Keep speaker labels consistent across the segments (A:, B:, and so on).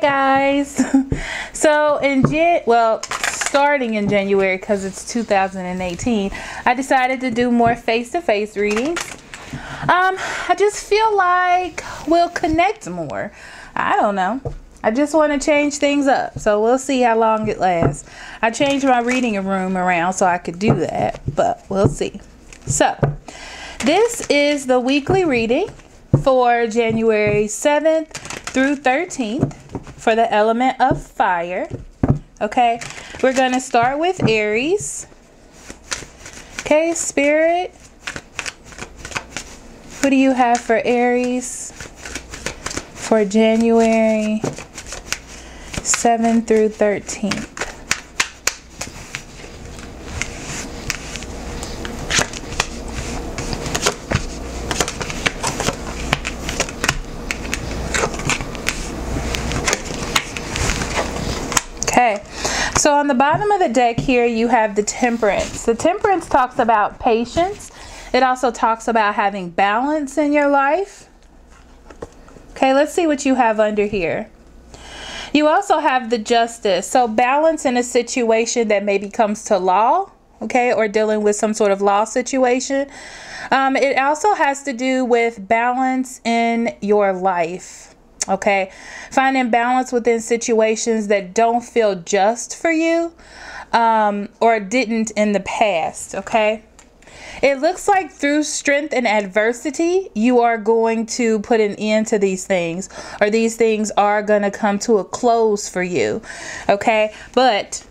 A: Hi guys. So starting in January, because it's 2018, I decided to do more face-to-face readings. I just feel like we'll connect more. I don't know. I just want to change things up, so we'll see how long it lasts. I changed my reading room around so I could do that, but we'll see. So this is the weekly reading for January 7th through 13th for the element of fire. Okay, we're going to start with Aries. Okay, Spirit, what do you have for Aries for January 7th through 13th? Okay, so on the bottom of the deck here, you have the Temperance. The Temperance talks about patience. It also talks about having balance in your life. Okay, let's see what you have under here. You also have the Justice. So balance in a situation that maybe comes to law, okay, or dealing with some sort of law situation. It also has to do with balance in your life. Okay, finding balance within situations that don't feel just for you or didn't in the past. Okay, it looks like through strength and adversity, you are going to put an end to these things, or these things are going to come to a close for you. Okay, but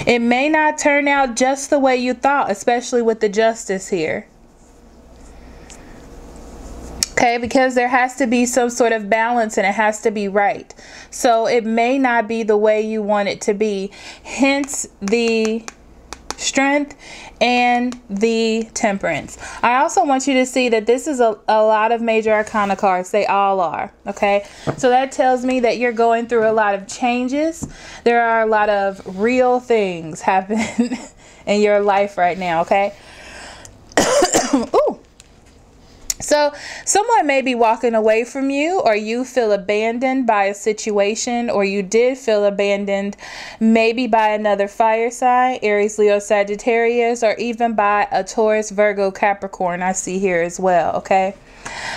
A: it may not turn out just the way you thought, especially with the Justice here. Okay, because there has to be some sort of balance and it has to be right. So it may not be the way you want it to be. Hence the Strength and the Temperance. I also want you to see that this is a lot of major arcana cards. They all are. Okay, so that tells me that you're going through a lot of changes. There are a lot of real things happening in your life right now. Okay. Ooh. So someone may be walking away from you, or you feel abandoned by a situation, or you did feel abandoned maybe by another fire sign, Aries, Leo, Sagittarius, or even by a Taurus, Virgo, Capricorn. I see here as well. Okay,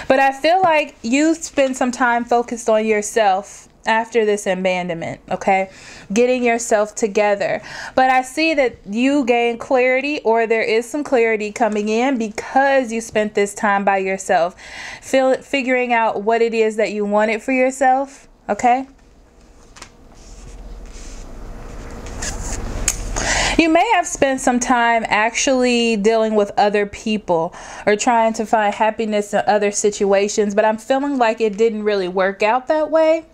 A: but I feel like you spend some time focused on yourself after this abandonment. Okay, getting yourself together. But I see that you gain clarity, or there is some clarity coming in because you spent this time by yourself, figuring out what it is that you wanted for yourself. Okay, you may have spent some time actually dealing with other people or trying to find happiness in other situations, but I'm feeling like it didn't really work out that way.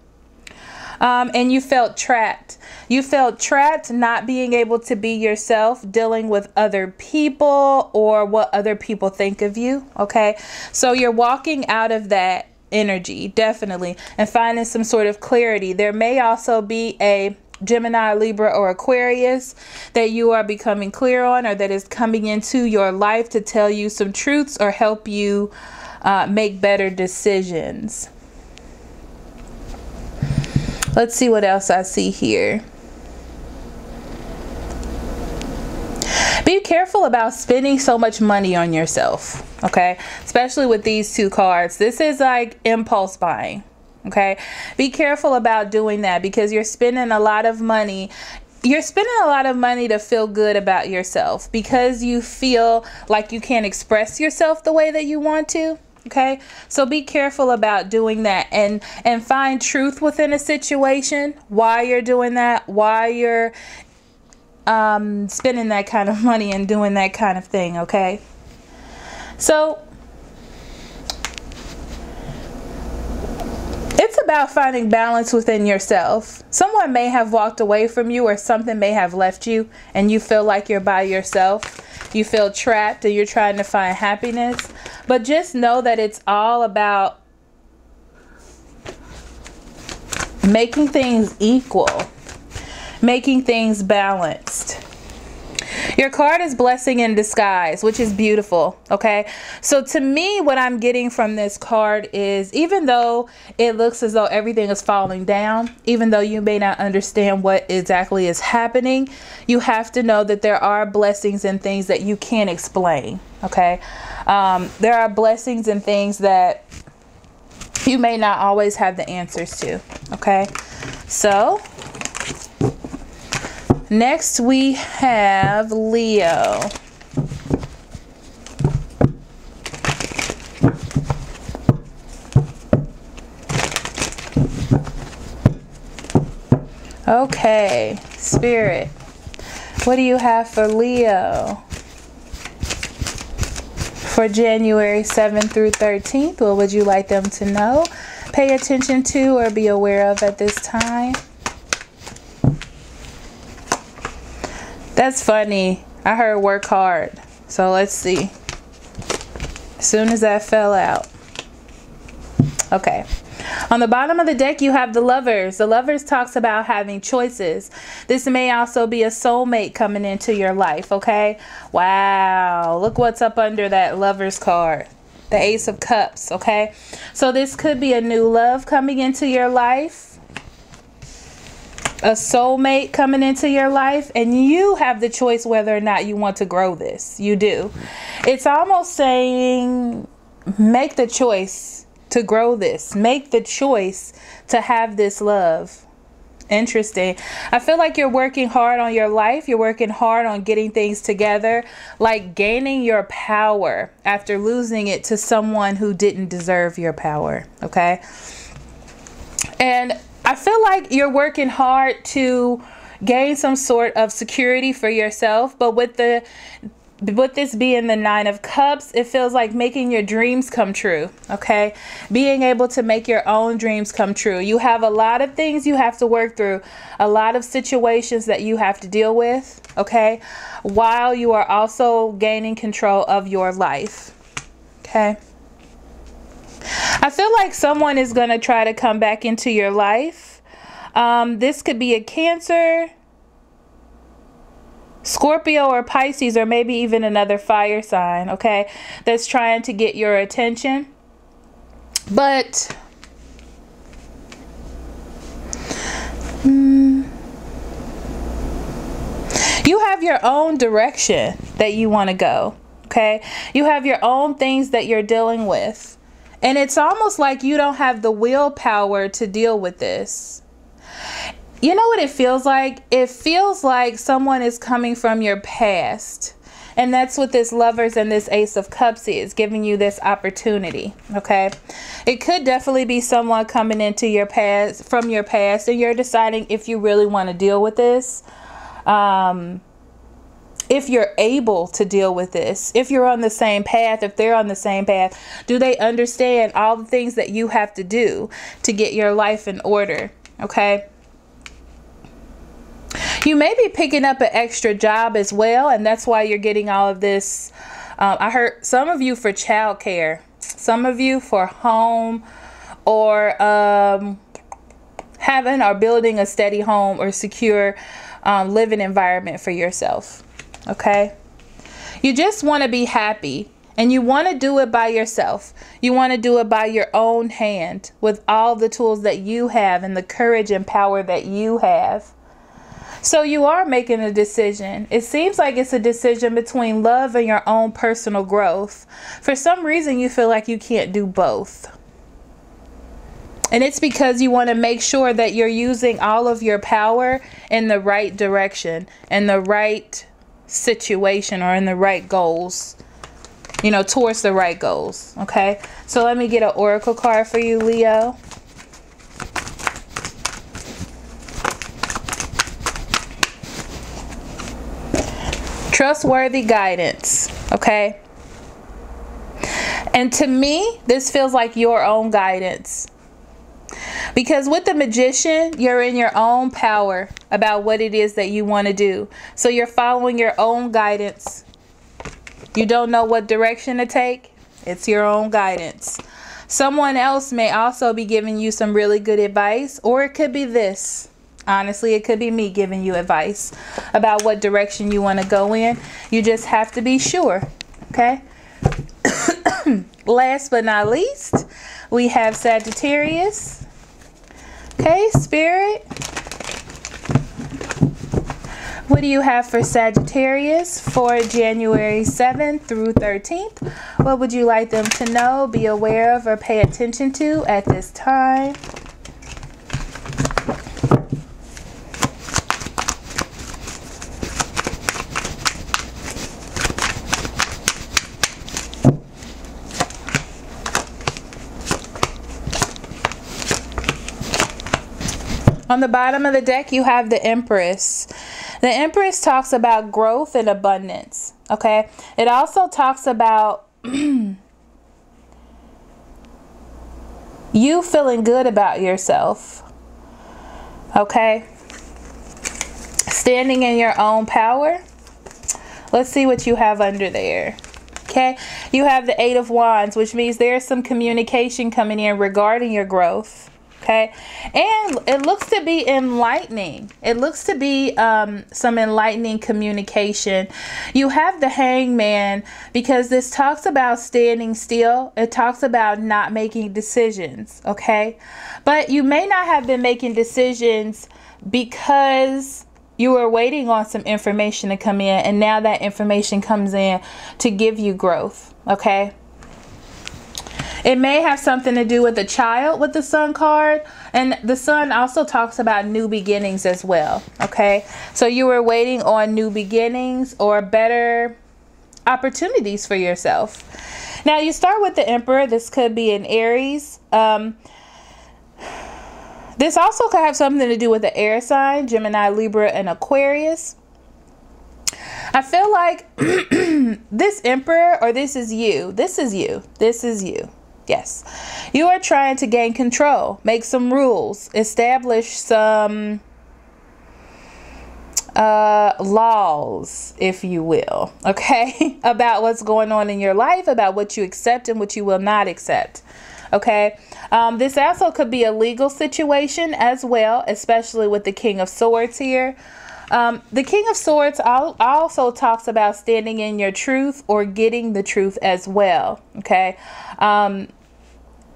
A: And you felt trapped. You felt trapped, not being able to be yourself, dealing with other people or what other people think of you. Okay, so you're walking out of that energy, definitely, and finding some sort of clarity. There may also be a Gemini, Libra, or Aquarius that you are becoming clear on, or that is coming into your life to tell you some truths or help you make better decisions. Let's see what else I see here. Be careful about spending so much money on yourself, okay? Especially with these two cards. This is like impulse buying, okay? Be careful about doing that because you're spending a lot of money. You're spending a lot of money to feel good about yourself because you feel like you can't express yourself the way that you want to. Okay, so be careful about doing that, and find truth within a situation, why you're doing that, why you're spending that kind of money and doing that kind of thing. Okay, so it's about finding balance within yourself. Someone may have walked away from you, or something may have left you, and you feel like you're by yourself. You feel trapped and you're trying to find happiness. But just know that it's all about making things equal, making things balanced. Your card is blessing in disguise, which is beautiful. Okay, so to me, what I'm getting from this card is, even though it looks as though everything is falling down, even though you may not understand what exactly is happening, you have to know that there are blessings and things that you can't explain. Okay, there are blessings and things that you may not always have the answers to. Okay, so next we have Leo. Okay, Spirit, what do you have for Leo for January 7th through 13th? What would you like them to know, pay attention to, or be aware of at this time? That's funny. I heard work hard. So let's see. As soon as that fell out. Okay. On the bottom of the deck, you have the Lovers. The Lovers talks about having choices. This may also be a soulmate coming into your life, okay? Wow. Look what's up under that Lovers card. The Ace of Cups, okay? So this could be a new love coming into your life. A soulmate coming into your life, and you have the choice whether or not you want to grow this. You do. It's almost saying, make the choice to grow this. Make the choice to have this love. Interesting. I feel like you're working hard on your life. You're working hard on getting things together, like gaining your power after losing it to someone who didn't deserve your power. Okay. And I feel like you're working hard to gain some sort of security for yourself, but with this being the Nine of Cups, it feels like making your dreams come true, okay? Being able to make your own dreams come true. You have a lot of things you have to work through, a lot of situations that you have to deal with, okay? While you are also gaining control of your life, okay? I feel like someone is going to try to come back into your life. This could be a Cancer, Scorpio, or Pisces, or maybe even another fire sign, okay, that's trying to get your attention. But you have your own direction that you want to go, okay? You have your own things that you're dealing with. And it's almost like you don't have the willpower to deal with this. You know what it feels like? It feels like someone is coming from your past. And that's what this Lovers and this Ace of Cups is, giving you this opportunity, okay? It could definitely be someone coming into your past, from your past, and you're deciding if you really want to deal with this. If you're able to deal with this, if you're on the same path, if they're on the same path, do they understand all the things that you have to do to get your life in order, okay? You may be picking up an extra job as well, and that's why you're getting all of this. I heard some of you for childcare, some of you for home, or having or building a steady home or secure living environment for yourself. Okay, you just want to be happy, and you want to do it by yourself. You want to do it by your own hand with all the tools that you have and the courage and power that you have. So you are making a decision. It seems like it's a decision between love and your own personal growth. For some reason, you feel like you can't do both. And it's because you want to make sure that you're using all of your power in the right direction, in the right situation, or in the right goals, you know, towards the right goals. Okay, so let me get an oracle card for you, Leo. Trustworthy guidance. Okay, and to me, this feels like your own guidance. Because with the Magician, you're in your own power about what it is that you want to do. So you're following your own guidance. You don't know what direction to take. It's your own guidance. Someone else may also be giving you some really good advice, or it could be this. Honestly, it could be me giving you advice about what direction you want to go in. You just have to be sure. Okay. Last but not least, we have Sagittarius. Okay, Spirit. What do you have for Sagittarius for January 7th through 13th? What would you like them to know, be aware of, or pay attention to at this time? On the bottom of the deck, you have the Empress. The Empress talks about growth and abundance, okay? It also talks about you feeling good about yourself, okay? Standing in your own power. Let's see what you have under there. Okay, you have the Eight of Wands, which means there's some communication coming in regarding your growth. Okay, and it looks to be enlightening. It looks to be some enlightening communication. You have the Hangman, because this talks about standing still. It talks about not making decisions. Okay, but you may not have been making decisions because you were waiting on some information to come in, and now that information comes in to give you growth. Okay. It may have something to do with the child with the Sun card. And the Sun also talks about new beginnings as well. Okay. So you were waiting on new beginnings or better opportunities for yourself. Now you start with the Emperor. This could be an Aries. This also could have something to do with the air sign, Gemini, Libra, and Aquarius. I feel like this Emperor, or this is you. This is you. This is you. Yes, you are trying to gain control, make some rules, establish some laws, if you will, okay, about what's going on in your life, about what you accept and what you will not accept. Okay, this also could be a legal situation as well, especially with the King of Swords here. The King of Swords also talks about standing in your truth or getting the truth as well. Okay.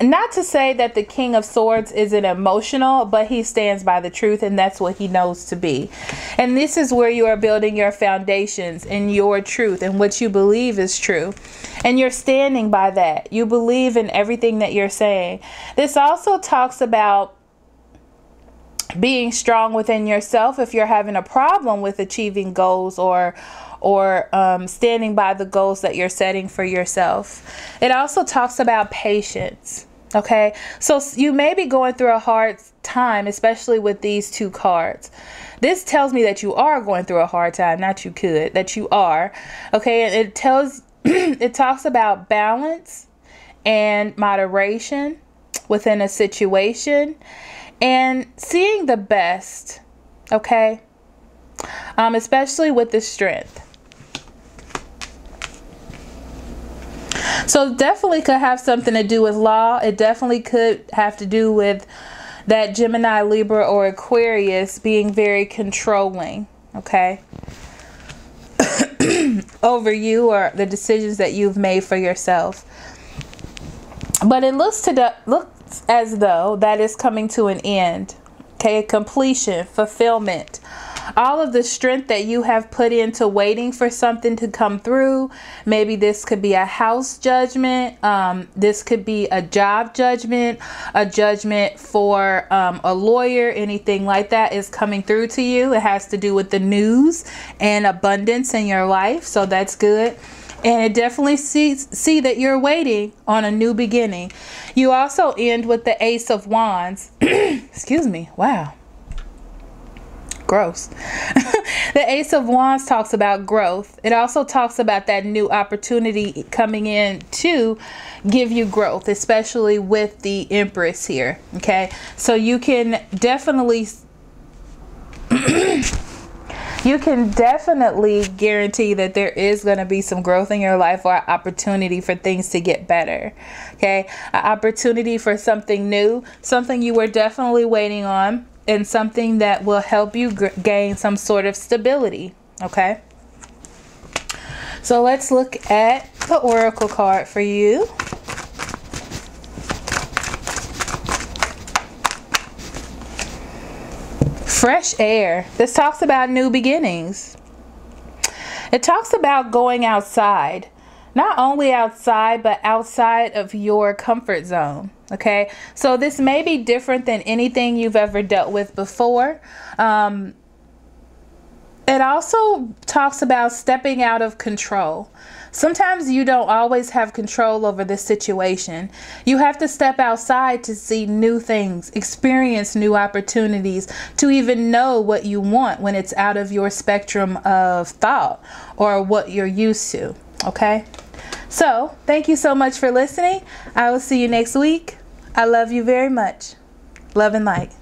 A: Not to say that the King of Swords isn't emotional, but he stands by the truth, and that's what he knows to be. And this is where you are building your foundations in your truth and what you believe is true. And you're standing by that. You believe in everything that you're saying. This also talks about being strong within yourself if you're having a problem with achieving goals or standing by the goals that you're setting for yourself. It also talks about patience. Okay, so you may be going through a hard time, especially with these two cards. This tells me that you are going through a hard time, not you could, that you are. Okay, and it tells it talks about balance and moderation within a situation and seeing the best. Okay, especially with the Strength. So definitely could have something to do with law. It definitely could have to do with that Gemini, Libra, or Aquarius being very controlling, okay, over you or the decisions that you've made for yourself. But it looks as though that is coming to an end, okay, completion, fulfillment. All of the strength that you have put into waiting for something to come through. Maybe this could be a house judgment. This could be a job judgment, a judgment for a lawyer, anything like that is coming through to you. It has to do with the news and abundance in your life. So that's good. And it definitely see that you're waiting on a new beginning. You also end with the Ace of Wands. Excuse me. Wow. Gross. The Ace of Wands talks about growth. It also talks about that new opportunity coming in to give you growth, especially with the Empress here. Okay, so you can definitely guarantee that there is going to be some growth in your life or opportunity for things to get better. Okay, an opportunity for something new, something you were definitely waiting on. and something that will help you gain some sort of stability. Okay, so let's look at the oracle card for you. Fresh air. This talks about new beginnings. It talks about going outside. Not only outside, but outside of your comfort zone. Okay, so this may be different than anything you've ever dealt with before. It also talks about stepping out of control. Sometimes you don't always have control over the situation. You have to step outside to see new things, experience new opportunities, to even know what you want when it's out of your spectrum of thought or what you're used to. Okay? So, thank you so much for listening. I will see you next week. I love you very much. Love and light.